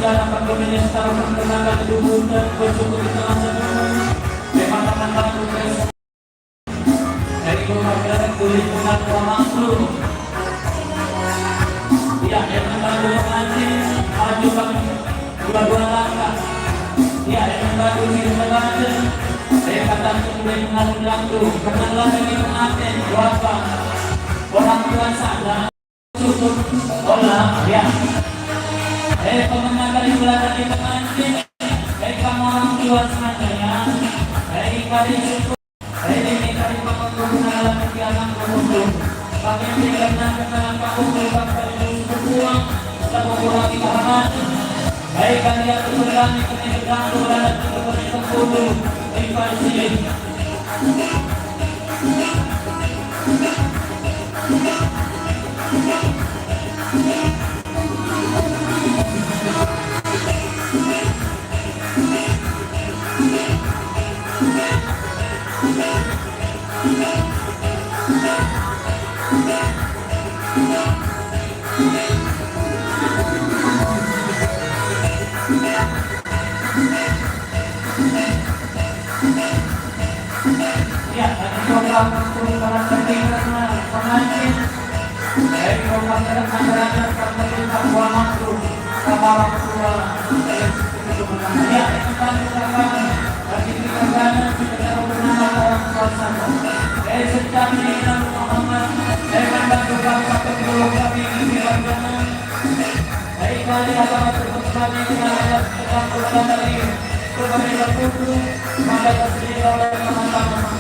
sana pagpapalya sa tao ng nagkakatubutan, pagsuko ito ang sa naman, may matamatang progres. Dari ko magkaroon, tuloy ko na po ang anglo. Ya, yang membantu pengantin, maju kami dua-dua langkah. Ya, yang membantu di pengantin, saya katakan kemudian mengalun waktu, kenallah bagi pengantin, berapa orang tua sana, tutup, olah, ya. Pemenang dari belakang di pengantin, kamu orang tua sana ya, kali syukur, ini kali penguntung dalam kegiatan penguntung, kami tidak kenal penguntung berbuang, kita mengurangi kehangatan. Baik kalian berani ketika berada di tempat penguntung, invasi. Ya, program perubahan pendidikan pengantin dari program masyarakat pemerintah Waktu Sabara Tua. Ya, kita ucapkan bagi kita kita bernama orang suasana. Dari sejak ini Muhammad dari membantu bapak program ini dilakukan. Dari kali agama terbuka kita ada program dari pemerintah Kudu maka terjadi oleh teman-teman.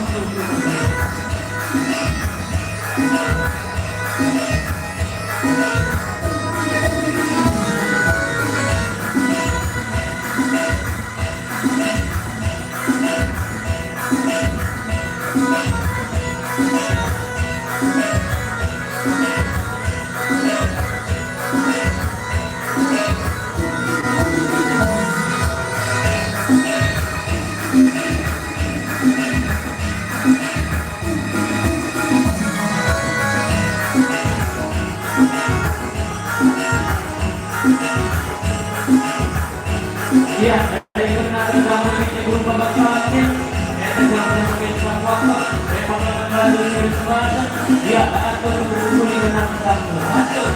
Ya, dari kenal kamu ini berupa bacaan, kita jangan mungkin waktu, repot lalu semasa, dia akan berburu dengan kamu. Atur.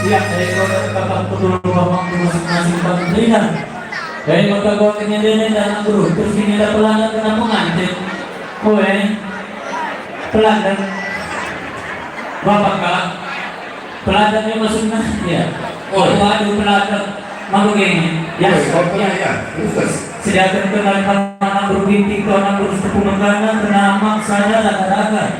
Ya, dari kakak petulang bapak masing-masing pembelian. Dari magagawa kanya din ang guru. Terus nila pelanggan ka na pengantin. Kue, pelanggan. Bapak ka, pelanggan yung masuk na. Ya, waduh pelanggan. Maguging. Ya, ya. Sediakan kenal panang guru binti ko ng guru sa pumangganan. Kenamak saya laga-laga.